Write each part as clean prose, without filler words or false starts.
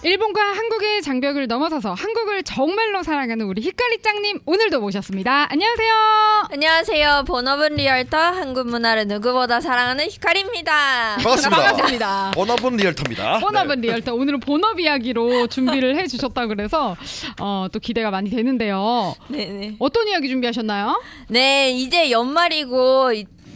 일본과 한국의 장벽을 넘어서서 한국을 정말로 사랑하는 우리 히카리짱님 오늘도 모셨습니다. 안녕하세요. 안녕하세요. 본업은 리얼터, 한국 문화를 누구보다 사랑하는 히카리입니다. 반갑습니다. 본업은 리얼터입니다. 본업은 리얼터. 오늘은 본업 이야기로 준비를 해주셨다 그래서 또 기대가 많이 되는데요. 네네. 어떤 이야기 준비하셨나요? 네, 이제 연말이고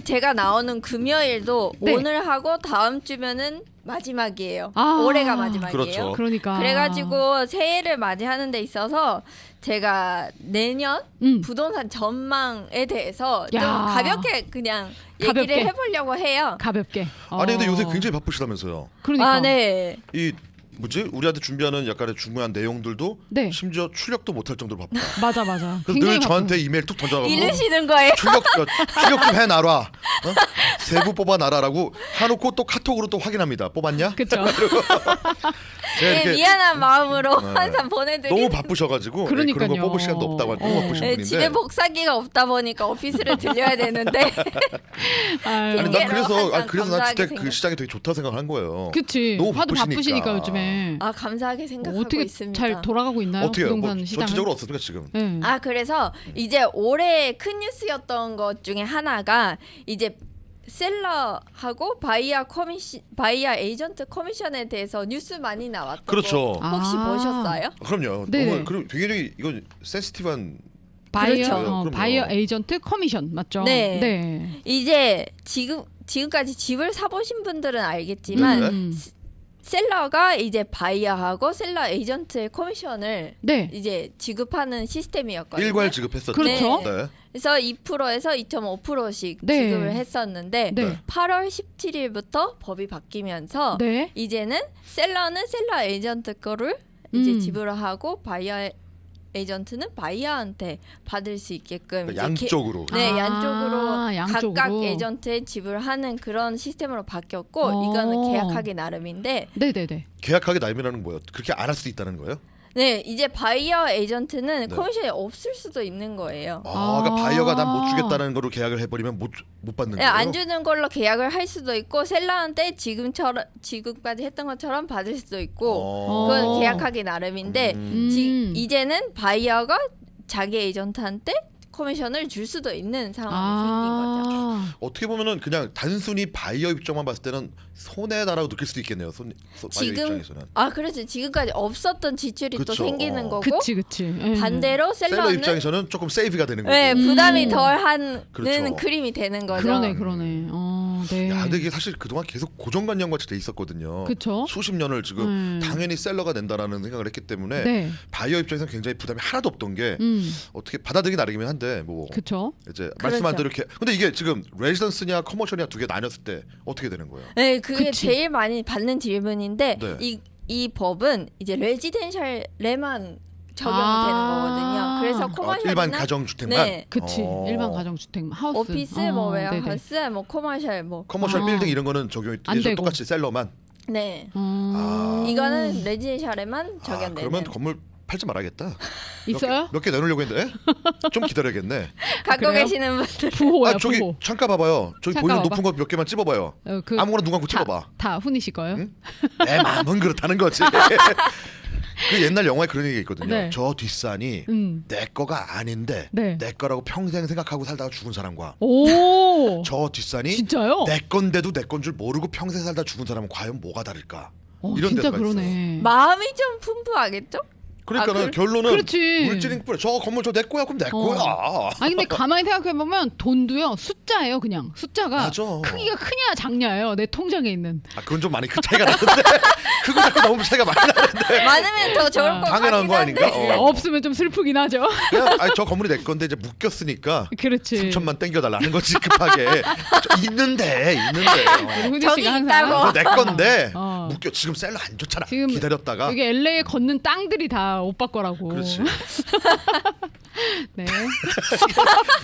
제가 나오는 금요일도 네. 오늘 하고 다음 주면은 마지막이에요. 아, 올해가 마지막이에요. 그렇죠. 그러니까. 그래가지고 새해를 맞이하는 데 있어서 제가 내년 부동산 전망에 대해서 좀 야. 가볍게 그냥 가볍게. 얘기를 해보려고 해요. 가볍게. 아니 근데 요새 굉장히 바쁘시다면서요. 그러니까. 아, 네. 이 뭐지? 우리한테 준비하는 약간의 중요한 내용들도 네. 심지어 출력도 못할 정도로 바빠. 맞아. 그래서 굉장히 늘 바쁜- 저한테 이메일 툭 던져가지고 이르시는 거예요. 출력 좀 해놔라. 세부 뽑아놔라라고 해놓고 또 카톡으로 또 확인합니다. 뽑았냐? 그쵸. 제가 네, 이렇게 미안한 마음으로 네. 항상 보내드리는. 너무 바쁘셔가지고 그런 그러니까요. 거 뽑을 시간도 없다고 너무 바쁘신 네, 분인데. 집에 복사기가 없다 보니까 오피스를 들려야 되는데. 아유, 아니 난 핑계로 그래서 항상 그래서 난 감사하게 그때 그 시장이 되게 좋다 생각한 거예요. 그치. 너무 하도 바쁘시니까 바쁘시니까 요즘에. 아, 감사하게 생각하고 어떻게 있습니다. 잘 돌아가고 있나요? 어떻게요? 부동산 뭐 시장은? 전체적으로 어떻습니까 지금? 네. 아, 그래서 이제 올해 큰 뉴스였던 것 중에 하나가 이제 셀러하고 바이어 에이전트 커미션에 대해서 뉴스 많이 나왔던 그렇죠. 거 혹시 아. 보셨어요? 그럼요. 네네. 너무 그리고 굉장히 이건 센시티브한 바이어 그렇죠. 그럼요. 바이어 에이전트 커미션 맞죠? 네. 네. 이제 지금까지 집을 사보신 분들은 알겠지만 음. 셀러가 이제 바이어하고 셀러 에이전트의 커미션을 네. 이제 지급하는 시스템이었거든요. 일괄 지급했었죠. 그렇죠. 네. 그래서 2%에서 2.5%씩 네. 지급을 했었는데 네. 8월 17일부터 법이 바뀌면서 네. 이제는 셀러는 셀러 에이전트 거를 이제 음. 지불을 하고 바이어 에이전트는 바이어한테 받을 수 있게끔 이제 양쪽으로. 네, 아, 양쪽으로 양쪽으로. 각각 에이전트에 지불하는 그런 시스템으로 바뀌었고 어. 이거는 계약하기 나름인데 네네네. 계약하게 날면하는 뭐예요? 그렇게 안 할 수도 있다는 거예요? 네, 이제 바이어 에이전트는 네. 커미션이 없을 수도 있는 거예요. 그러니까 바이어가 난 못 주겠다는 거로 계약을 해버리면 못 받는 네, 거예요. 안 주는 걸로 계약을 할 수도 있고 셀러한테 지금까지 했던 것처럼 받을 수도 있고 그건 계약하기 나름인데 이제는 바이어가 자기 에이전트한테 커미션을 줄 수도 있는 상황이 생긴 거죠. 어떻게 보면은 그냥 단순히 바이어 입장만 봤을 때는 손해다라고 느낄 수도 있겠네요. 바이어 지금 입장에서는. 아, 그렇죠. 지금까지 없었던 지출이 또 그쵸. 생기는 거고 그치. 반대로 셀러 셀러는 입장에서는 조금 세이브가 되는 거고. 네, 부담이 덜한 그렇죠. 그림이 되는 거죠. 그러네. 네. 야, 근데 이게 사실 그동안 계속 고정관념같이 돼 있었거든요. 그쵸. 수십 년을 지금 당연히 셀러가 낸다라는 생각을 했기 때문에 네. 바이어 입장에서는 굉장히 부담이 하나도 없던 게 어떻게 받아들이기 나름이긴 한데 뭐 그쵸. 이제 그렇죠. 말씀한 대로 이렇게 근데 이게 지금 레지던스냐 커머셜이냐 두 개 나눴을 때 어떻게 되는 거예요? 네, 그게 그치. 제일 많이 받는 질문인데 네. 이 법은 이제 레지덴셜에만 적용이 되는 거거든요. 그래서 커머셜이나 일반 가정주택만 네. 그치. 일반 가정주택 하우스. 오피스, 뭐 네네. 웨어하우스, 뭐 커머셜, 뭐 커머셜 빌딩 이런 거는 적용이 안 되고. 똑같이 셀러만. 네. 아. 이거는 레지덴셜에만 적용되는. 그러면 건물 팔지 말아야겠다. 있어요? 몇 개 내놓으려고 했는데 좀 기다려야겠네. 갖고 그래요? 계시는 분들. 부호야 저기 부호. 창가 봐봐요. 저기 창가 보이는 봐봐. 높은 거 몇 개만 찝어봐요. 아무거나 눈 감고 찝어봐. 다 훈이 씨 거예요? 응? 내 마음은 그렇다는 거지. 그 옛날 영화에 그런 얘기가 있거든요. 네. 저 뒷산이 내 거가 아닌데 네. 내 거라고 평생 생각하고 살다가 죽은 사람과 오. 저 뒷산이 진짜요? 내 건데도 내 건 줄 모르고 평생 살다 죽은 사람은 과연 뭐가 다를까? 이런 진짜 데가 그러네. 있어요. 마음이 좀 풍부하겠죠? 그러니까는 결론은 그렇지. 물질인 뿌려. 저 건물 저 내 거야 그럼 내 거야. 아니 근데 가만히 생각해 보면 돈도요 숫자예요 그냥 숫자가 맞아. 크기가 크냐 작냐예요 내 통장에 있는. 그건 좀 많이 그 차이가 나는데 그거 자꾸 나오면 차이가 많이 나는데. 많으면 더 좋을 것 당연한 같긴 거 한데. 아닌가? 없으면 좀 슬프긴 하죠. 그냥 저 건물이 내 건데 이제 묶였으니까 그렇지. 3천만 땡겨달라는 거지 급하게. 있는데. 훈이 저기 씨가 있다고. 항상 내 건데 어. 묶여 지금 셀러 안 좋잖아. 지금 기다렸다가. 여기 LA에 걷는 땅들이 다 오빠 거라고. 그렇지. 네.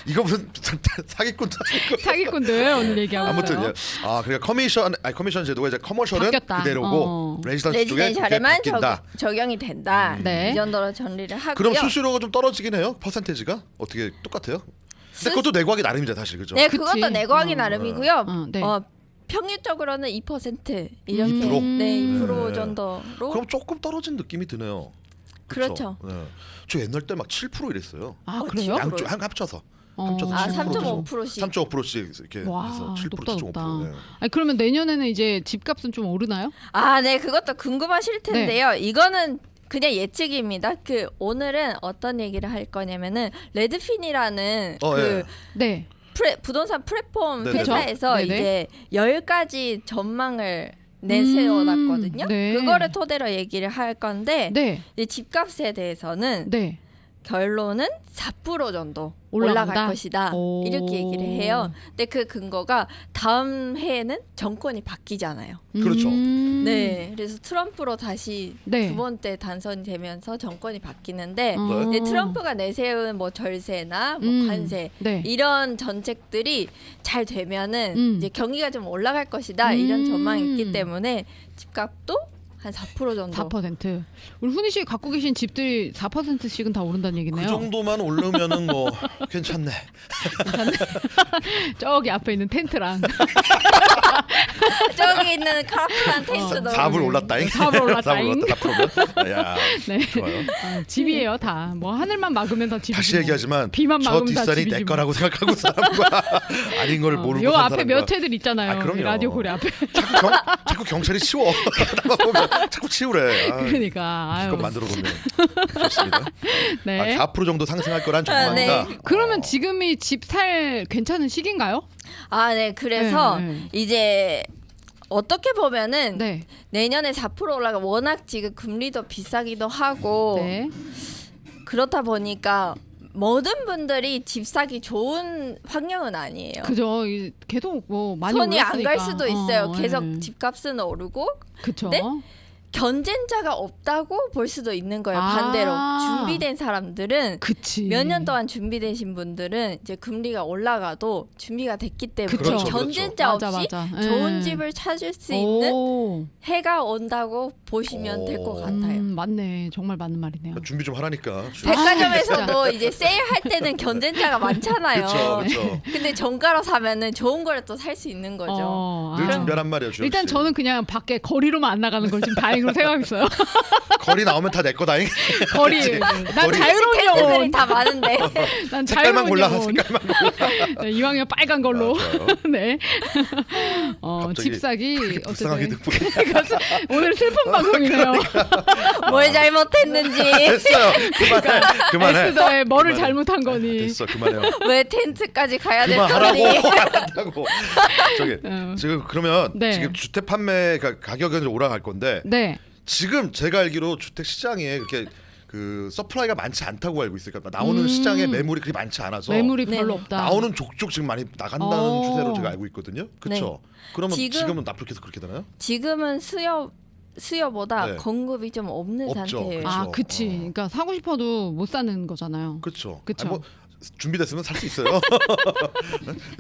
이거 무슨 사기꾼들 오늘 얘기하고 아무튼 있어요. 그러니까 커미션 제도가 이제 커머셜은 바뀌었다. 그대로고 레지던스 쪽에 그게 레지덴셜에만 바뀐다. 적용이 된다. 네. 이 정도로 정리를 하고요. 그럼 수수료가 좀 떨어지긴 해요. 퍼센테이지가 어떻게 똑같아요? 근데 그것도 내고하기 나름이죠, 사실 그죠? 네, 그치. 그것도 내고하기 나름이고요. 네. 평균적으로는 2% 이렇게 2%? 네, 2% 네. 정도로 그럼 조금 떨어진 느낌이 드네요. 그렇죠. 네. 저 옛날 때 막 7% 이랬어요. 아 그래요? 양쪽 합쳐서. 합쳐서 아 7%. 3.5%씩 3.5%씩 이렇게 와, 해서 7% 높다, 7.5%. 높다. 네. 아니 그러면 내년에는 이제 집값은 좀 오르나요? 아, 네, 그것도 궁금하실 텐데요. 이거는 그냥 예측입니다. 그 오늘은 어떤 얘기를 할 거냐면은 레드핀이라는 그 예. 네. 부동산 플랫폼 네네. 회사에서 네네. 이제 10가지 전망을 내세워놨거든요. 네. 그거를 토대로 얘기를 할 건데 네. 이제 집값에 대해서는 네. 결론은 4% 정도 올라간다? 올라갈 것이다. 오. 이렇게 얘기를 해요. 근데 그 근거가 다음 해에는 정권이 바뀌잖아요. 그렇죠. 네, 그래서 트럼프로 다시 네. 두 번째 당선이 되면서 정권이 바뀌는데 어. 이제 트럼프가 내세운 뭐 절세나 뭐 관세 네. 이런 정책들이 잘 되면은 이제 경기가 좀 올라갈 것이다 이런 전망이 있기 때문에 집값도 한 4% 정도. 4%. 우리 훈이 씨 갖고 계신 집들이 4%씩은 다 오른다는 얘기네요. 그 정도만 오르면은 뭐 괜찮네. 저기 앞에 있는 텐트랑 저기 있는 카라프한 텐트도 4불 올랐다잉. 4불 올랐다잉. 4불 올랐다. 4%면. 야, 네. 좋아요. 집이에요 다. 뭐 하늘만 막으면 다 집이지. 다시 뭐. 얘기하지만 비만 저 막으면 다 뒷산이 집이지 내 뭐. 거라고 생각하고 사는 거야. 아닌 걸 모르고 요 산 앞에 사람과. 몇 회들 있잖아요. 아, 그럼요. 라디오 고래 앞에. 자꾸 경찰이 치워. 보면 자꾸 치우래. 아, 그러니까 아유. 그건 만들어뒀네. 좋습니다. 네. 아, 4% 정도 상승할 거란 아, 전망이다. 네. 그러면 지금이 집 살 괜찮은 시기인가요? 아, 네. 그래서 네. 이제 어떻게 보면은 네. 내년에 4% 올라가 워낙 지금 금리도 비싸기도 하고 네. 그렇다 보니까 모든 분들이 집 사기 좋은 환경은 아니에요. 그죠. 계속 뭐 많이 손이 안 올랐으니까. 갈 수도 있어요. 계속 네. 집값은 오르고 그쵸. 네? 견젠자가 없다고 볼 수도 있는 거예요. 아. 반대로 준비된 사람들은 그치. 몇 년 동안 준비되신 분들은 이제 금리가 올라가도 준비가 됐기 때문에 그쵸. 그렇죠, 견젠자 맞아, 없이 맞아. 좋은 예. 집을 찾을 수 있는 오. 해가 온다고 보시면 될 것 같아요. 맞네. 정말 맞는 말이네요. 준비 좀 하라니까. 백화점에서도 이제 세일할 때는 견젠자가 많잖아요. 그렇죠. 근데 정가로 사면은 좋은 걸 또 살 수 있는 거죠. 늘 아. 준비하란 말이에요. 주영 일단 씨. 저는 그냥 밖에 거리로만 안 나가는 걸 지금 다행으로 생각했어요. 거리 나오면 다 내 거다잉. 거리. 난 거리. 자유로운 텐트들이 영혼. 다 많은데. 난 색깔만 자유로운 골라. 영혼. 색깔만 골라. 네, 이왕이면 빨간 걸로. 아, 좋아요. 네. 갑자기 집 사기 불쌍하게 어쨌든 듣고 오늘 슬픈 방송이네요. 뭘 잘못했는지, 됐어요. 그만해. 에스더의 뭐를 그만해. 잘못한 거니. 됐어. 그만해요. 왜 텐트까지 가야 그만하라고. 됐더니. 한다고. 저기 지금 그러면 네. 지금 주택 판매 가격은 올라갈 건데 네. 지금 제가 알기로 주택 시장에 그렇게 그 서플라이가 많지 않다고 알고 있어요. 그러니까 나오는 시장에 매물이 그렇게 많지 않아서 매물이 네. 별로 없다. 나오는 족족 지금 많이 나간다는 어. 추세로 제가 알고 있거든요. 그렇죠? 그러면 지금- 지금은 앞으로 계속 그렇게 되나요? 지금은 수요보다 네. 공급이 좀 없는 없죠. 상태예요. 그렇죠. 아, 그치. 그러니까 사고 싶어도 못 사는 거잖아요. 그렇죠. 그쵸. 뭐 준비됐으면 살 수 있어요.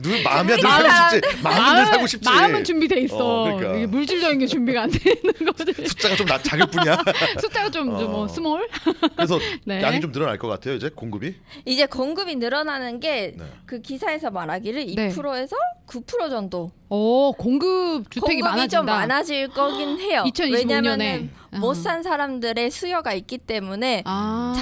누구 마음이야 늘 마음은 사고 싶지. 마음은 늘 사고 싶지. 마음은 준비돼 있어. 그러니까. 이게 물질적인 게 준비가 안 되는 거지. 숫자가 좀 작을 뿐이야. 숫자가 좀 스몰. 그래서 네. 양이 좀 늘어날 것 같아요. 이제 공급이. 이제 공급이 늘어나는 게 네. 그 기사에서 말하기를 네. 2%에서 9% 정도 공급 주택이 공급이 좀 많아진다. 많아질 거긴 해요. 2025년에. 왜냐면은 못 산 사람들의 수요가 있기 때문에 아.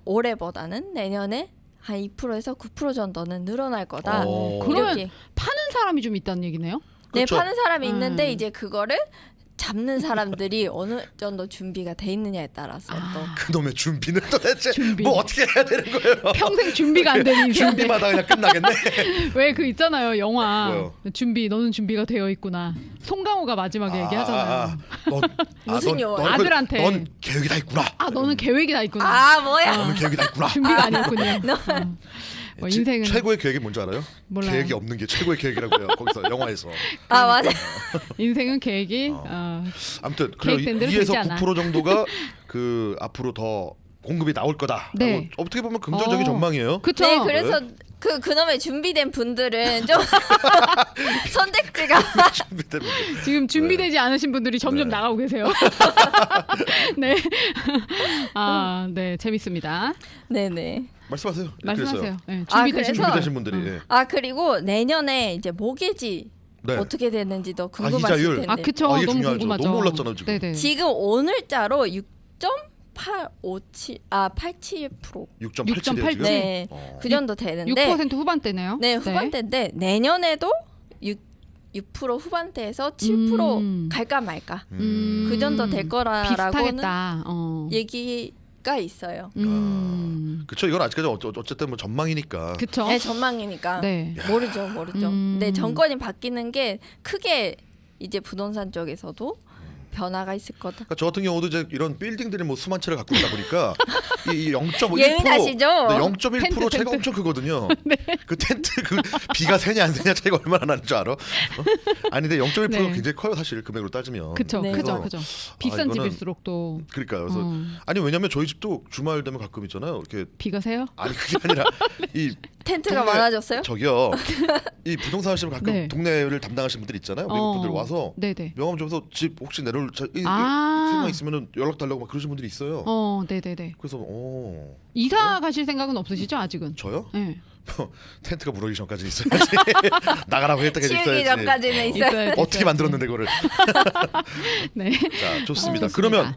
올해보다는 내년에 한 2%에서 9% 정도는 늘어날 거다. 그러면 이렇게 파는 사람이 좀 있다는 얘기네요. 네, 그렇죠. 파는 사람이 있는데 음. 이제 그거를 잡는 사람들이 어느 정도 준비가 돼 있느냐에 따라서 또 그놈의 준비는 도대체 준비. 뭐 어떻게 해야 되는 거예요? 평생 준비가 안 되는 인생인데. 준비마다 그냥 끝나겠네. 왜 그 있잖아요 영화 뭐요? 너는 준비가 되어 있구나. 송강호가 마지막에 얘기하잖아요. 무슨 영화? 아들한테. 넌 계획이 다 있구나. 너는 계획이 다 있구나. 아 뭐야? 너는 계획이 다 있구나. 준비가 아니었군요. 뭐 인생은 최고의 계획이 뭔지 알아요? 몰라요. 계획이 없는 게 최고의 계획이라고 해요. 거기서 영화에서. 아 맞아. 인생은 계획이 아무튼 계획된 대로 2에서 되지 않아. 9% 정도가 그 앞으로 더 공급이 나올 거다. 네. 어떻게 보면 긍정적인 전망이에요. 그쵸. 네, 그래서 그놈의 준비된 분들은 좀 선택지가 준비된 분들. 지금 준비되지 않으신 분들이 점점 네. 나가고 계세요. 네. 네, 재밌습니다. 네네. 말씀하세요. 말씀하세요. 네, 아, 준비되신 그래서- 분들. 준비되신 분들이. 예. 그리고 내년에 이제 모기지 네. 어떻게 되는지도 궁금하실 이자율. 텐데. 아 그쵸. 이게 너무 중요하죠. 궁금하죠. 너무 올랐잖아요 지금. 네네. 지금 오늘자로 6.87% 6.87이에요 지금. 네. 그 정도 되는데 6% 후반대네요. 네, 후반대인데 내년에도 6% 후반대에서 7% 갈까 말까 그 정도 될 거라고는 비슷하겠다. 얘기가 있어요. 그쵸. 이건 아직까지 어쨌든 뭐 전망이니까. 그쵸. 네, 전망이니까 네. 모르죠. 음. 근데 정권이 바뀌는 게 크게 이제 부동산 쪽에서도 변화가 있을 거다. 그러니까 저 같은 경우도 이제 이런 빌딩들이 뭐 수만 채를 갖고 있다 보니까 이 0.1% 예민하시죠? 네, 0.1% 텐트, 차이가 텐트. 엄청 크거든요. 그 텐트 그 비가 새냐 안 새냐 차이가 얼마나 나는 줄 알아? 아니 근데 0.1%가 네. 굉장히 커요 사실 금액으로 따지면. 그쵸. 네. 그죠. 그래서 그죠. 비싼 이거는- 집일수록 또 그러니까요. 그래서 어, 아니 왜냐면 저희 집도 주말 되면 가끔 있잖아요. 이렇게 비가 새요? 아니 그게 아니라 이 텐트가 동네- 많아졌어요? 저기요 이 부동산 하시면 가끔 네. 동네를 담당하시는 분들 있잖아요. 외국 분들 와서 네네. 명함 줘서 집 혹시 내려올 아. 생각 있으면은 연락 달라고 막 그러신 분들이 있어요. 네네네. 그래서 이사 가실 생각은 없으시죠 아직은? 저요? 네. 텐트가 무너지기 전까지 있어야지. 나가라고 했다가 치우기 있어야지. 전까지는 있어요. 있어야지, 어떻게 있어야지. 만들었는데 그거를. 네. 자 좋습니다. 좋습니다. 그러면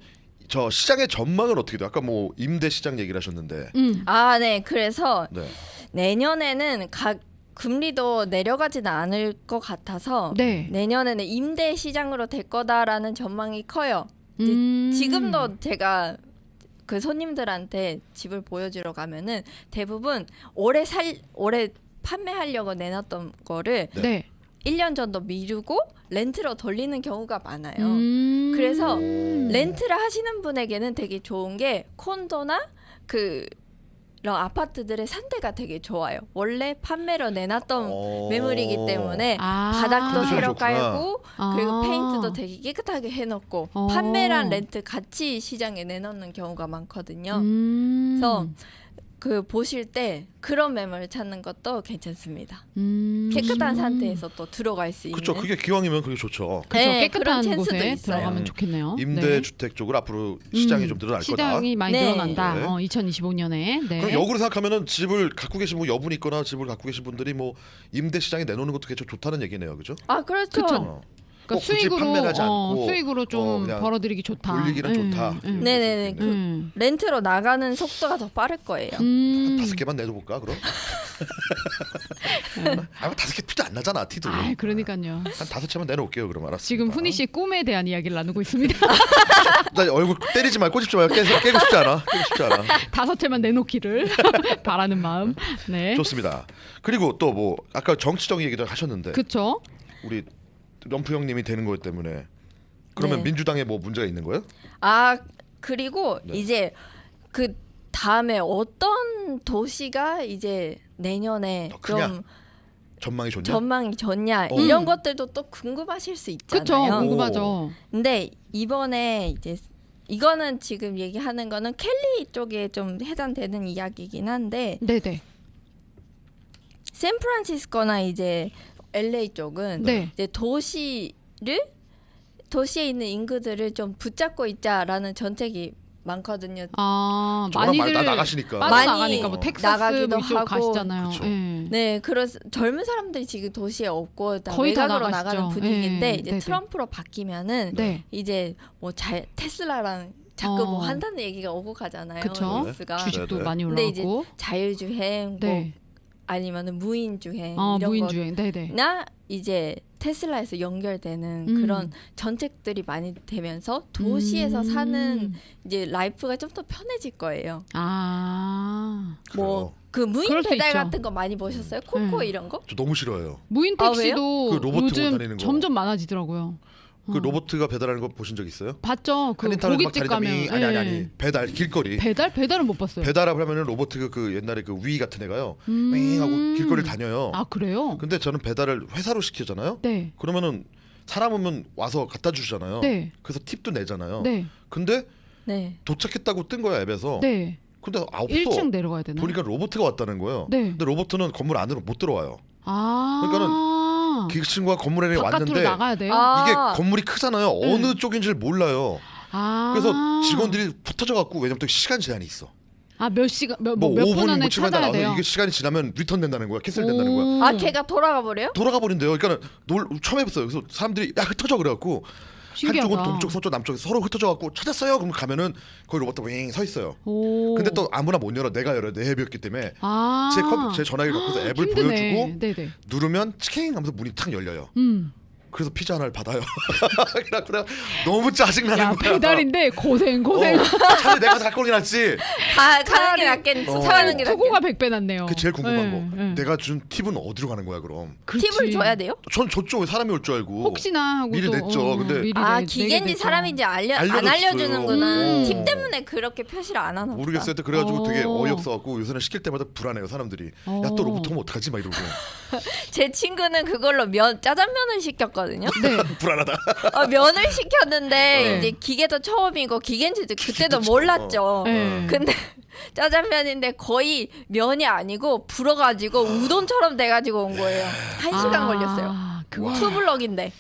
저 시장의 전망은 어떻게 돼요? 아까 뭐 임대 시장 얘기를 하셨는데. 아, 네. 그래서 네. 내년에는 금리도 내려가지는 않을 것 같아서 네. 내년에는 임대 시장으로 될 거다라는 전망이 커요. 지금도 제가 그 손님들한테 집을 보여주러 가면은 대부분 올해 판매하려고 내놨던 거를 네. 1년 정도 미루고 렌트로 돌리는 경우가 많아요. 그래서 오. 렌트를 하시는 분에게는 되게 좋은 게 콘도나 그런 아파트들의 산대가 되게 좋아요. 원래 판매로 내놨던 매물이기 때문에 바닥도 컨디션이 새로 좋구나. 깔고 그리고 페인트도 되게 깨끗하게 해놓고 판매랑 렌트 같이 시장에 내놓는 경우가 많거든요. 그래서 그 보실 때 그런 매물을 찾는 것도 괜찮습니다. 깨끗한 상태에서 또 들어갈 수 있는. 그렇죠. 그게 기왕이면 그게 좋죠. 그렇죠. 네, 깨끗한 그런 곳에 찬스도 있어요. 들어가면 좋겠네요. 임대 주택 쪽으로 앞으로 시장이 좀 늘어날 거다. 시장이 많이 네. 늘어난다. 네. 2025년에. 네. 그럼 역으로 생각하면은 집을 갖고 계신 분 여분 있거나 집을 갖고 계신 분들이 뭐 임대 시장에 내놓는 것도 괜찮 좋다는 얘기네요, 그죠? 아, 그렇죠. 그쵸. 그러니까 굳이 수익으로 판매를 하지 않고 수익으로 좀 그냥 벌어들이기 좋다. 돌리기는 좋다. 네네네. 음. 렌트로 나가는 속도가 더 빠를 거예요. 한 5개만 내줘볼까 그럼? 아, 5개 티도 안 나잖아 티도. 아, 그러니까요. 한 5채만 내놓을게요 그럼 알았습니다. 지금 훈이 씨 꿈에 대한 이야기를 나누고 있습니다. 나 얼굴 때리지 말고 꼬집지 말고 깨고 싶지 않아. 깨고 싶지 않아. 5채만 내놓기를 바라는 마음. 네. 좋습니다. 그리고 또 뭐 아까 정치적인 얘기도 하셨는데 그렇죠. 우리 럼프 형님이 되는 것 때문에 그러면 네. 민주당에 뭐 문제가 있는 거예요? 아, 그리고 네. 이제 그 다음에 어떤 도시가 이제 내년에 더 크냐? 좀 전망이 좋냐? 전망이 좋냐 어. 이런 것들도 또 궁금하실 수 있잖아요. 그렇죠. 궁금하죠. 근데 이번에 이제 이거는 지금 얘기하는 거는 캘리 쪽에 좀 해당되는 이야기이긴 한데 네네. 샌프란시스코나 이제 LA 쪽은 네. 이제 도시에 있는 인구들을 좀 붙잡고 있자라는 정책이 많거든요. 아, 저랑 많이들 다 나가시니까. 빠져나가니까 어. 뭐 텍사스 나가기도 뭐 이쪽 하고. 가시잖아요. 그쵸. 예. 네, 그래서 젊은 사람들이 지금 도시에 없고 다 거의 다 외곽으로 나가시죠. 나가는 분위기인데 예, 이제 네네. 트럼프로 바뀌면은 네. 이제 뭐 테슬라랑 자꾸 뭐 어. 한다는 얘기가 오고 가잖아요. 그쵸. 뉴스가. 주식도 네네. 많이 근데 이제 올라가고. 자율주행 네. 뭐 아니면은 무인주행 이런 무인주행. 네네. 거나 이제 테슬라에서 연결되는 그런 정책들이 많이 되면서 도시에서 사는 이제 라이프가 좀 더 편해질 거예요. 아. 뭐 그 무인 그럴 수 배달 있죠. 같은 거 많이 보셨어요? 코코 이런 거? 저 너무 싫어요. 무인 아, 택시도 그 로봇 요즘 다니는 거. 점점 많아지더라고요. 그 로봇가 배달하는 거 보신 적 있어요? 봤죠? 그 한인타운에서 막 고깃집 다니다니 가면 아니 예. 배달 길거리 배달은 못 봤어요. 배달을 하면은 로봇가 그 옛날에 그 위 같은 애가요 윙 하고 길거리를 다녀요. 아, 그래요? 근데 저는 배달을 회사로 시키잖아요. 네. 그러면은 사람 오면 와서 갖다 주잖아요. 네. 그래서 팁도 내잖아요. 네. 근데 네. 도착했다고 뜬 거야 앱에서. 네. 근데 없어. 1층 내려가야 되나? 보니까 로봇가 왔다는 거예요. 네. 근데 로봇은 건물 안으로 못 들어와요. 아. 그 친구가 건물 안에 바깥으로 왔는데 나가야 돼요? 아. 이게 건물이 크잖아요. 어느 쪽인지를 몰라요. 아. 그래서 직원들이 붙어져 갖고 왜냐면 또 시간 제한이 있어. 몇 시간 몇 5분 분 안에 못 치면 찾아야 나와서 돼요. 이게 시간이 지나면 리턴 된다는 거야. 캔슬 된다는 거야. 아 걔가 돌아가 버려요? 돌아가 버린대요. 그러니까 처음 해봤어요. 그래서 사람들이 야 흩어져 그래갖고 신기하다. 한쪽은 동쪽, 서쪽, 남쪽 서로 흩어져갖고 찾았어요. 그럼 가면은 거기 로봇도 윙서 있어요. 오. 근데 또 아무나 못 열어. 내가 열어야 내 앱이었기 때문에 제 전화기를 갖고서 앱을 힘드네. 보여주고 네네. 누르면 치킨 하면서 문이 탁 열려요. 그래서 피자 하나를 받아요. 그래 너무 짜증나는 야 거야. 배달인데 고생. 차라리 내가 살 거긴 낫지. 가는 게 낫겠네. 차가는 게 낫겠네. 투고가 100배 낫네요. 그 제일 궁금한 거. 네. 내가 준 팁은 어디로 가는 거야 그럼? 그렇지. 팁을 줘야 돼요? 전 줬죠. 사람이 올 줄 알고. 혹시나 하고 미리 또, 냈죠. 근데 미리 기계인지 내게 사람인지 안 알려줬어요. 알려주는구나. 오. 팁 때문에 그렇게 표시를 안 하나 보다. 모르겠어요. 그래가지고 되게 어. 어이없어갖고 요새는 시킬 때마다 불안해요 사람들이. 어. 야 또 로봇 오면 어떡하지 막 이러고. 제 친구는 그걸로 짜장면을 시켰거든요. 네. 불안하다. 면을 시켰는데 네. 이제 기계도 처음이고 기계인지도 그때도 기계도 몰랐죠. 네. 근데 짜장면인데 거의 면이 아니고 불어가지고 우동처럼 돼가지고 온 거예요. 1시간 걸렸어요. 그거 투블럭인데.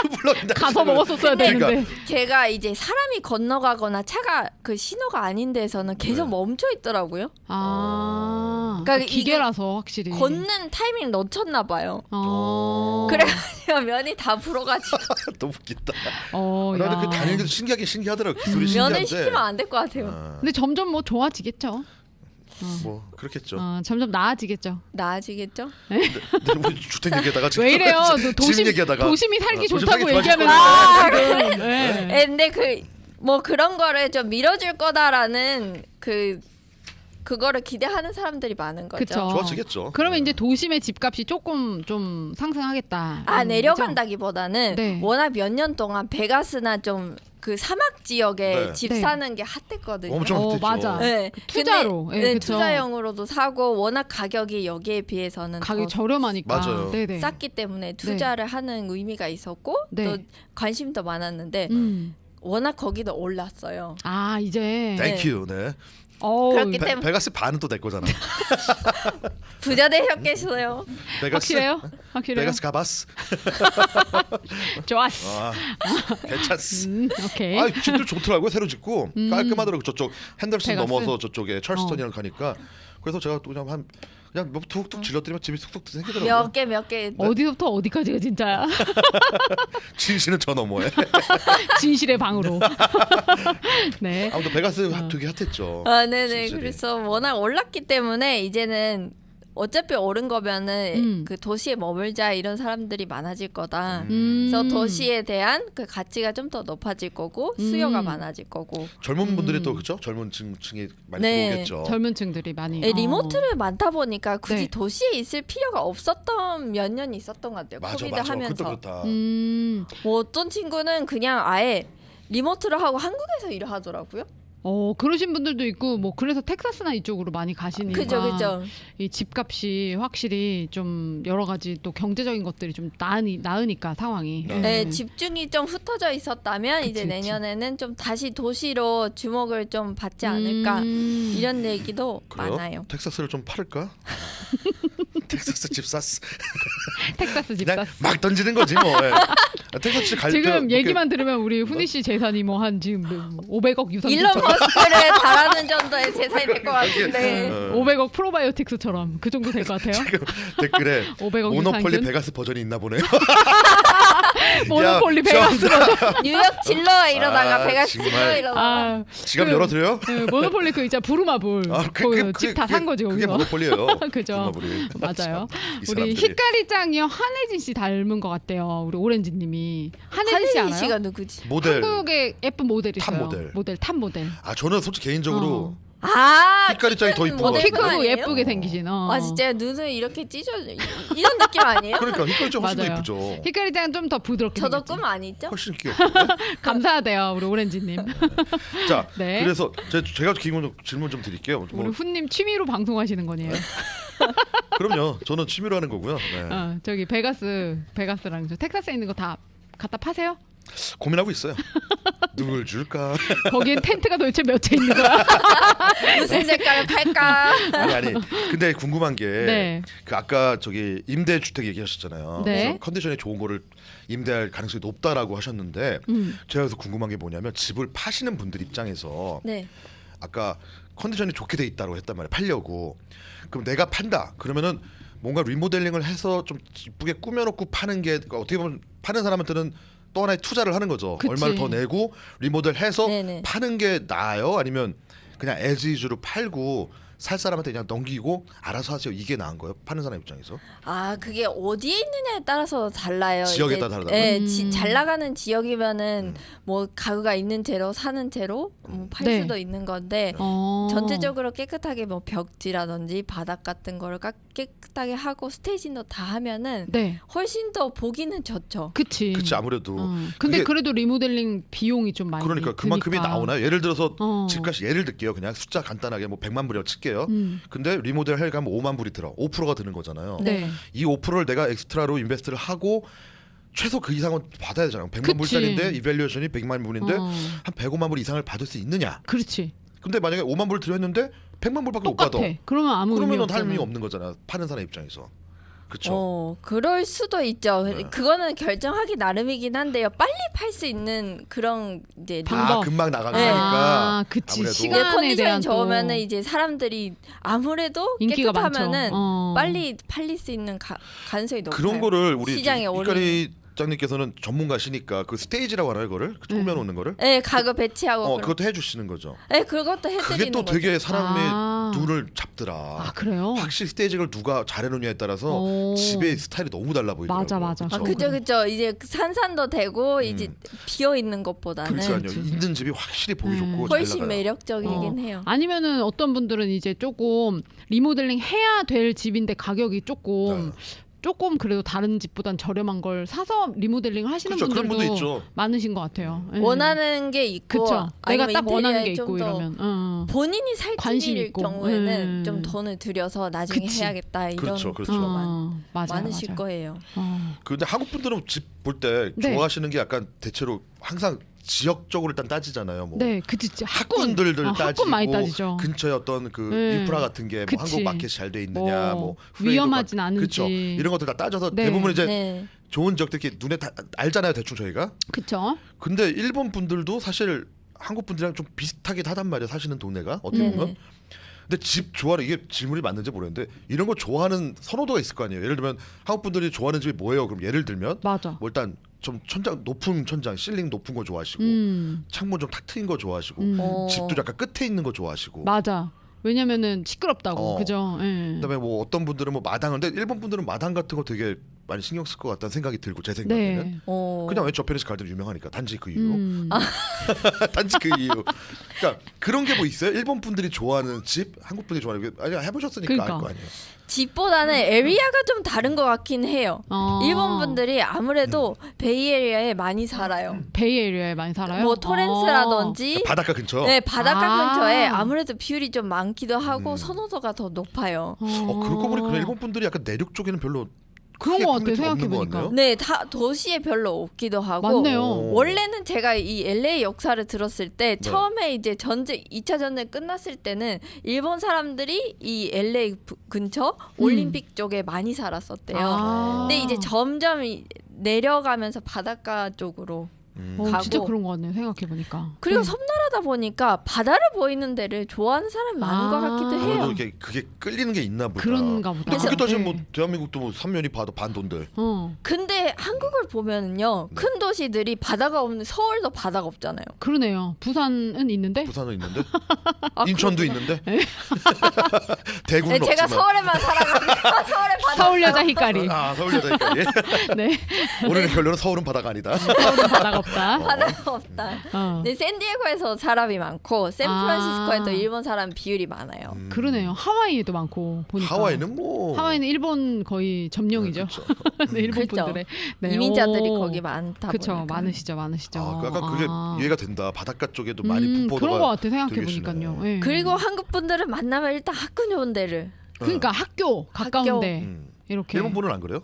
투블럭인데 가서 먹었었어야 그러니까. 되는데. 걔가 이제 사람이 건너가거나 차가 그 신호가 아닌 데서는 계속 네. 멈춰 있더라고요. 그러니까 기계라서 확실히. 걷는 타이밍 놓쳤나 봐요. 그래. 그래가지고 면이 다 불어가지고 너무 웃긴다. 야. 나는 그 다니는 게 신기하긴 신기하더라고. 기술이 면을 신기한데. 시키면 안 될 것 같아요. 근데 점점 뭐 좋아지겠죠. 뭐 그렇겠죠. 점점 나아지겠죠. 나아지겠죠? 근데 우리 주택 얘기하다가 지금 왜 이래요? 너 집 도심 얘기하다가 도심이 살기 도심 좋다고 살기 얘기하면 좋아지고 네. 근데 뭐 그런 거를 좀 밀어줄 거다라는 그거를 기대하는 사람들이 많은 거죠. 그쵸. 좋아지겠죠. 그러면 네. 이제 도심의 집값이 조금 좀 상승하겠다. 내려간다기보다는 네. 워낙 몇 년 동안 베가스나 좀 그 사막 지역에 네. 집 네. 사는 게 핫했거든요. 엄청 핫했죠. 맞아. 네. 투자로. 근데, 네, 그쵸. 투자용으로도 사고 워낙 가격이 여기에 비해서는 가격이 더 저렴하니까. 맞아요. 네네. 쌌기 때문에 투자를 하는 의미가 있었고 네. 또 관심도 많았는데 워낙 거기도 올랐어요. 이제. 땡큐. 네. 그렇기 때문에 베가스 반은 또 내 거잖아. 부자 되셨겠어요. 베가스. 확실해요? 확실해요? 베가스 가바스. 좋았어. 괜찮스. 오케이. 집도 좋더라고요. 새로 짓고 깔끔하더라고. 저쪽 핸더슨 베가스? 넘어서 저쪽에 찰스턴이랑 가니까. 그래서 제가 또 그냥 뭐 툭툭 질러드리면 집이 툭툭 생기더라고요. 몇 개. 어디서부터 어디까지가 진짜야? 진실은 저 너머에. 진실의 방으로. 네. 아무튼 베가스 되게 핫했죠. 네네. 진실이. 그래서 워낙 올랐기 때문에 이제는 어차피 오른 거면은 그 도시에 머물자 이런 사람들이 많아질 거다. 그래서 도시에 대한 그 가치가 좀 더 높아질 거고 수요가 많아질 거고. 젊은 분들이 또 그죠? 젊은 층이 많이 네. 들어오겠죠. 젊은 층들이 많이. 리모트를 많다 보니까 굳이 네. 도시에 있을 필요가 없었던 몇 년이 있었던 것 같아요. 맞아 코비드 맞아. 하면서. 그렇다. 뭐 어떤 친구는 그냥 아예 리모트를 하고 한국에서 일을 하더라고요. 그러신 분들도 있고 뭐 그래서 텍사스나 이쪽으로 많이 가시니까 그죠. 이 집값이 확실히 좀 여러 가지 또 경제적인 것들이 좀 나으니까 상황이. 네, 집중이 좀 흩어져 있었다면 이제 그치. 내년에는 좀 다시 도시로 주목을 좀 받지 않을까 이런 얘기도 그래요? 많아요. 텍사스를 좀 팔을까? 텍사스 집 샀어. 텍사스 집 그냥 샀어. 막 던지는 거지 뭐. 텍사스 갈 지금 얘기만 들으면 우리 훈이 씨 재산이 뭐 한 지금 500억 유산. 일론 머스크를 달하는 정도의 재산이 될 것 같은데 500억 프로바이오틱스처럼 그 정도 될 것 같아요. 지금 댓글에 500억 모노폴리 유산균? 베가스 버전이 있나 보네요. 모노폴리 야, 베가스 버전. 뉴욕 질러 이러다가 베가스 정말. 질러 이러다가 지갑 열어드려요? 모노폴리 그 있잖아 부루마블. 집 다 산 거지 그게 거기서. 모노폴리예요. 그죠. 부루마블이. 맞아요. 이 우리 사람들이. 흰가리짱이요 한혜진 씨 닮은 것 같대요. 우리 오렌지님이 한혜진 씨 한혜진 알아요? 씨가 누구지? 모델. 한국의 예쁜 모델 탑 있어요. 모델. 탑 모델. 저는 솔직히 개인적으로 키 흰가리짱이 더 큰 이쁘다. 모델분 키 크고 아니에요? 예쁘게 생기신. 진짜 눈을 이렇게 찢어 이런 느낌 아니에요? 그러니까 흰가리짱 훨씬 더 맞아요. 이쁘죠. 흰가리짱은 좀 더 부드럽게 저도 생겼지. 꿈 아니죠? 훨씬 귀엽던데. 감사하대요 우리 오렌지님. 자, 네. 그래서 제가 질문 좀 드릴게요. 우리 훈님 취미로 방송하시는 거네요. 그럼요. 저는 취미로 하는 거고요. 네. 저기 베가스랑 저 텍사스에 있는 거 다 갖다 파세요? 고민하고 있어요. 누굴 줄까? 거기엔 텐트가 도대체 몇 채 있는 거야? 무슨 색깔을 팔까? 아니. 근데 궁금한 게 네. 그 아까 저기 임대 주택 얘기하셨잖아요. 네. 그래서 컨디션이 좋은 거를 임대할 가능성이 높다라고 하셨는데 제가 그래서 궁금한 게 뭐냐면 집을 파시는 분들 입장에서 네. 아까 컨디션이 좋게 돼 있다고 했단 말이야. 팔려고. 그럼 내가 판다. 그러면은 뭔가 리모델링을 해서 좀 이쁘게 꾸며놓고 파는 게 어떻게 보면 파는 사람한테는 또 하나의 투자를 하는 거죠. 그치. 얼마를 더 내고 리모델해서 네네. 파는 게 나아요? 아니면 그냥 에즈이즈로 팔고 살 사람한테 그냥 넘기고 알아서 하세요. 이게 나은 거예요? 파는 사람 입장에서? 아 그게 어디에 있느냐에 따라서 달라요. 지역에 이제, 따라 다르다고요? 예, 잘 나가는 지역이면은 음. 뭐 가구가 있는 대로 사는 대로 팔 네. 수도 있는 건데 전체적으로 깨끗하게 뭐 벽지라든지 바닥 같은 거를 깨끗하게 하고 스테이징도 다 하면은 네. 훨씬 더 보기는 좋죠. 그치. 그치 아무래도 근데 그게- 그래도 리모델링 비용이 좀 많이 그러니까 그만큼이 드니까. 나오나요? 예를 들어서 어. 집값이 예를 들게요. 그냥 숫자 간단하게 뭐 100만 불이라고 칠게요. 근데 리모델 할 가면 5만 불이 들어. 5%가 드는 거잖아요. 네. 이 5%를 내가 엑스트라로 인베스트를 하고 최소 그 이상은 받아야 되잖아요. 100만 그치. 불짜리인데 이밸류에이션이 100만 불인데 어. 한 105만 불 이상을 받을 수 있느냐? 그렇지. 근데 만약에 5만 불 들였는데 100만 불밖에 못 받아. 똑같아. 그러면 아무 의미 그러면은 없잖아. 할 의미 없는 거잖아. 파는 사람 입장에서. 그렇죠. 그럴 수도 있죠. 네. 그거는 결정하기 나름이긴 한데요. 빨리 팔 수 있는 그런 이제 방법. 금방 나가는 네. 거니까. 아, 그치. 아무래도. 시간에 컨디션이 대한 또 좋으면은 이제 사람들이 아무래도 인기가 깨끗하면은 많죠. 빨리 팔릴 수 있는 가능성이 높아요. 그런 거를 우리 시장에 이까리 장님께서는 전문가시니까 그 스테이지라고 하나요, 그거를? 그 꾸며 놓는 거를? 네, 가구 배치하고 그런- 그것도 해 주시는 거죠. 네, 그것도 해드리는 그게 또 거죠. 되게 사람의 아. 눈을 잡더라. 아, 그래요? 확실히 스테이지를 누가 잘해놓냐에 따라서 오. 집의 스타일이 너무 달라 보이더라고요. 맞아, 맞아. 아, 그쵸? 그죠. 이제 산산도 되고 이제 비어 있는 것보다는 그러니까요. 그치. 있는 집이 확실히 보기 좋고 훨씬 잘 나가요. 매력적이긴 해요. 아니면은 어떤 분들은 이제 조금 리모델링 해야 될 집인데 가격이 조금 그래도 다른 집보단 저렴한 걸 사서 리모델링 하시는 그렇죠. 그런 분도 분들도 있죠. 많으신 것 같아요. 예. 원하는 게 있고 그쵸. 내가 아니면 딱 원하는 게 인테리어에 있고 좀 더 이러면. 본인이 살 관심 집일 있고. 경우에는 좀 돈을 들여서 나중에 그치. 해야겠다 이런 그렇죠, 그렇죠. 분도 맞아요, 많으실 맞아요. 거예요. 근데 한국 분들은 집 볼 때 네. 좋아하시는 게 약간 대체로 항상 지역적으로 일단 따지잖아요. 뭐 네, 그치. 학군들을 따지고 학군 많이 따지죠. 근처에 어떤 그 네. 인프라 같은 게 뭐 그치. 한국 마켓이 잘 돼 있느냐, 뭐 위험하진 않은지. 그렇죠. 이런 것들 다 따져서 네. 대부분 이제 네. 좋은 지역들 이렇게 눈에 다 알잖아요, 대충 저희가. 그쵸. 근데 일본 분들도 사실 한국 분들이랑 좀 비슷하게 하단 말이야, 사시는 동네가 어떻게 네네. 보면. 근데 집 좋아하는 이게 질문이 맞는지 모르겠는데 이런 거 좋아하는 선호도가 있을 거 아니에요. 예를 들면 한국 분들이 좋아하는 집이 뭐예요? 그럼 예를 들면 맞아. 뭐 일단 좀 높은 천장, 실링 높은 거 좋아하시고 창문 좀 탁 트인 거 좋아하시고 어. 집도 약간 끝에 있는 거 좋아하시고. 맞아. 왜냐면은 시끄럽다고. 그죠? 예. 그다음에 뭐 어떤 분들은 뭐 마당을 근데 일본 분들은 마당 같은 거 되게 많이 신경 쓸 것 같다는 생각이 들고 제 생각에는 네. 그냥 왜 저편에서 갈등 유명하니까 단지 그 이유. 아. 단지 그 이유. 그러니까 그런 게 뭐 있어요? 일본 분들이 좋아하는 집, 한국 분들이 좋아하는 게 아니 해보셨으니까 그러니까. 알 거 아니에요. 집보다는 에리아가 좀 다른 것 같긴 해요. 어. 일본 분들이 아무래도 베이에리아에 많이 살아요. 베이에리아에 많이 살아요? 뭐 토렌스라든지 바닷가 근처. 네, 바닷가 아. 근처에 아무래도 비율이 좀 많기도 하고 선호도가 더 높아요. 그러고 보니까 그냥 일본 분들이 약간 내륙 쪽에는 별로 그런 크게 것 같아, community 없는 것 생각해보니까. 같네요. 네, 다 도시에 별로 없기도 하고 맞네요. 원래는 제가 이 LA 역사를 들었을 때 처음에 이제 2차 전쟁 끝났을 때는 일본 사람들이 이 LA 근처 올림픽 쪽에 많이 살았었대요. 아. 근데 이제 점점 내려가면서 바닷가 쪽으로 가고 진짜 그런 것 같네요. 생각해보니까. 그리고 섬나라다 보니까 바다를 보이는 데를 좋아하는 사람이 많은 것 같기도 그래도 해요. 이렇게 그게 끌리는 게 있나 보다. 그런가 보다. 그렇게 따지면 뭐 네. 대한민국도 뭐 삼면이 봐도 반도인데. 근데 한국을 보면은요 큰 도시들이 바다가 없는 서울도 바다가 없잖아요. 그러네요. 부산은 있는데? 부산은 있는데 인천도 있는데 대구는 네, 제가 없지만. 서울에만 살아가니까 서울에 바다 서울 여자 히카리. 아 서울 여자니까 예. 네. 오늘의 결론은 서울은 바다가 아니다. 서울은 바다가 없다. 바다가 없다. 근데 샌디에고에서 사람이 많고 샌프란시스코에도 일본 사람 비율이 많아요. 그러네요. 하와이에도 많고 보니까. 하와이는 뭐 하와이는 일본 거의 점령이죠. 그렇죠. 네, 일본 그렇죠. 분들의 네. 이민자들이 오. 거기 많다 그쵸, 보니까. 많으시죠. 아, 그 약간 그게 이해가 된다. 바닷가 쪽에도 많이 분포도가 그런 것 같아. 되게 생각해보니까요. 심해. 예. 그리고 한국 분들은 만나면 일단 학교 좋은 데를 그러니까 학교 가까운데 음. 이렇게. 일본 분은 안 그래요?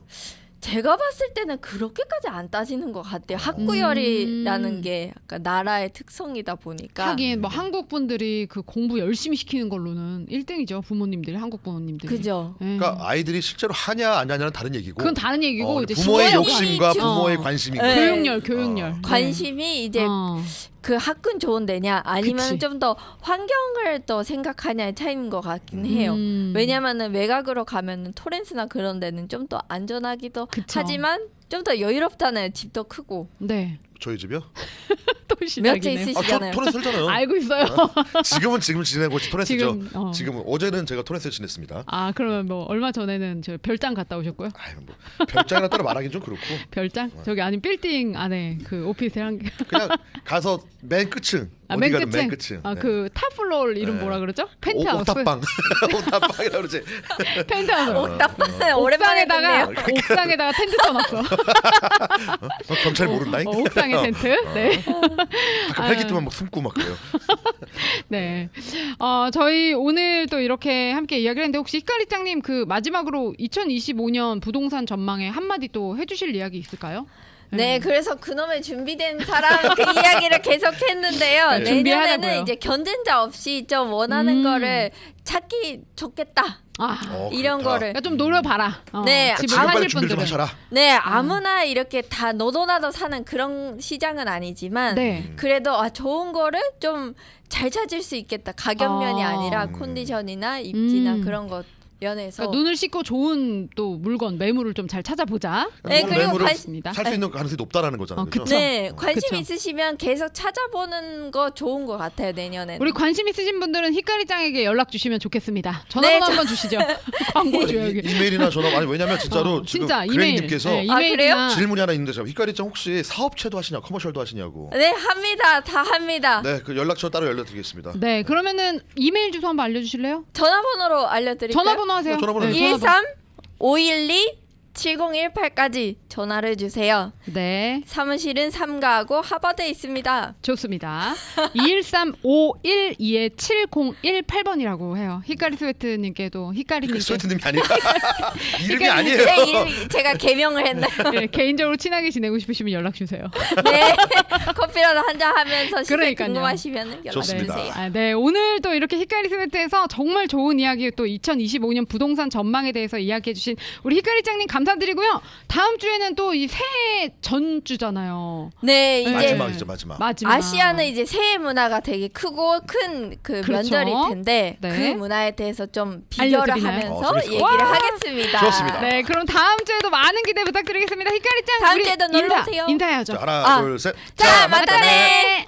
제가 봤을 때는 그렇게까지 안 따지는 것 같아요. 학구열이라는 게 약간 나라의 특성이다 보니까. 하긴 뭐 한국 분들이 그 공부 열심히 시키는 걸로는 1등이죠. 부모님들이 한국 부모님들이. 그죠. 예. 그러니까 아이들이 실제로 하냐 안 하냐는 다른 얘기고. 그건 다른 얘기고 이제 부모의 시간이- 욕심과 시간이 부모의 좀- 관심이. 네. 교육열, 교육열. 네. 관심이 이제 그 학군 좋은 데냐 아니면 그치. 좀 더 환경을 더 생각하냐의 차이인 것 같긴 해요. 음. 왜냐면은 외곽으로 가면은 토렌스나 그런 데는 좀 더 안전하기도 그쵸. 하지만 좀 더 여유롭잖아요. 집도 크고. 네. 저희 집이요? 또 몇 채 시작이네요. 있으시잖아요. 토렌스 살잖아요. 알고 있어요. 지금 지내고 토렌스죠. 지금, 지금 어제는 제가 토렌스 지냈습니다. 아 그러면 뭐 얼마 전에는 저 별장 갔다 오셨고요. 아유 뭐 별장이나 따라 말하긴 좀 그렇고 별장? 저기 아니 빌딩 안에 그 오피스 한 개. 그냥 가서 맨 끝층 어디 맨 가든 맨 끝층. 끝층. 아 네. 그 탑플로어 이름 네. 뭐라 그러죠? 펜트하우스. 옥탑방 옥탑방이라고 그러지. 펜트하우스. 옥탑방은 오랜만에 옥상에다가 듣네요. 옥상에다가 텐트 쳐놨어. 경찰 모른다잉. 옥상에 텐트. 네. 가끔 헬기 뜨면 막 숨고 막 그래요. 네. 저희 오늘 또 이렇게 함께 이야기를 했는데 혹시 히카리짱님 그 마지막으로 2025년 부동산 전망에 한마디 또 해주실 이야기 있을까요? 네, 그래서 그놈의 준비된 사람 그 이야기를 계속했는데요. 네. 내년에는 준비하라고요. 이제 견젠자 없이 좀 원하는 거를 찾기 좋겠다. 이런 그렇다. 거를. 그러니까 좀 노려봐라. 네, 집을 지금 빨리 사실 준비 좀 분들은. 하셔라. 네, 아무나 이렇게 다 너도나도 사는 그런 시장은 아니지만 네. 그래도 좋은 거를 좀 잘 찾을 수 있겠다. 가격면이 아니라 음. 컨디션이나 입지나 음. 그런 것 면에서. 그러니까 눈을 씻고 좋은 또 물건, 매물을 좀 잘 찾아보자. 네, 그런 그리고 매물을 관심입니다. 살 수 있는 가능성이 높다라는 거잖아요. 그쵸. 그죠? 네, 관심 그쵸. 있으시면 계속 찾아보는 거 좋은 것 같아요, 내년에는. 우리 관심 있으신 분들은 히카리짱에게 연락 주시면 좋겠습니다. 전화번호 네, 한번 주시죠. 광고 줘야지. 이메일이나 전화 아니 왜냐면 진짜로 지금 진짜 이메일. 그레이님께서 네, 아, 이메일이나 질문이 하나 있는데 제가 히카리짱 혹시 사업체도 하시냐 커머셜도 하시냐고. 네, 합니다. 다 합니다. 네, 그 연락처 따로 알려드리겠습니다. 네, 그러면은 이메일 주소 한번 알려주실래요? 전화번호로 알려드릴까요? 전화번호 하세요. 네, 전화번호 네, 13-512-7018까지 전화를 주세요. 네, 사무실은 삼가하고 하버드에 있습니다. 좋습니다. 213-512-7018번이라고 해요. 히카리 스웨트님께도 히카리님께 스웨트님이 아니라 이름이 아니에요. 제 이름 제가 개명을 했나요? 네, 개인적으로 친하게 지내고 싶으시면 연락 주세요. 네. 커피라도 한잔 하면서 시세 그러니까요. 궁금하시면 연락 좋습니다. 주세요. 네, 오늘 또 이렇게 히카리 스웨트에서 정말 좋은 이야기 또 2025년 부동산 전망에 대해서 이야기해주신 우리 히카리짱님 감사드리고요. 다음 주에는 또 이 새해 전주잖아요. 네, 이제 마지막이죠 마지막. 마지막. 아시아는 이제 새해 문화가 되게 크고 큰 그 그렇죠. 명절일 텐데 네. 그 문화에 대해서 좀 비교를 알려드리나요? 하면서 재밌을 것 얘기를 같아요. 하겠습니다. 좋습니다. 네, 그럼 다음 주에도 많은 기대 부탁드리겠습니다. 히카리짱 다음 우리 주에도 놀러 오세요. 인사해야죠. 자, 하나 아. 둘 셋. 자, 맞다네.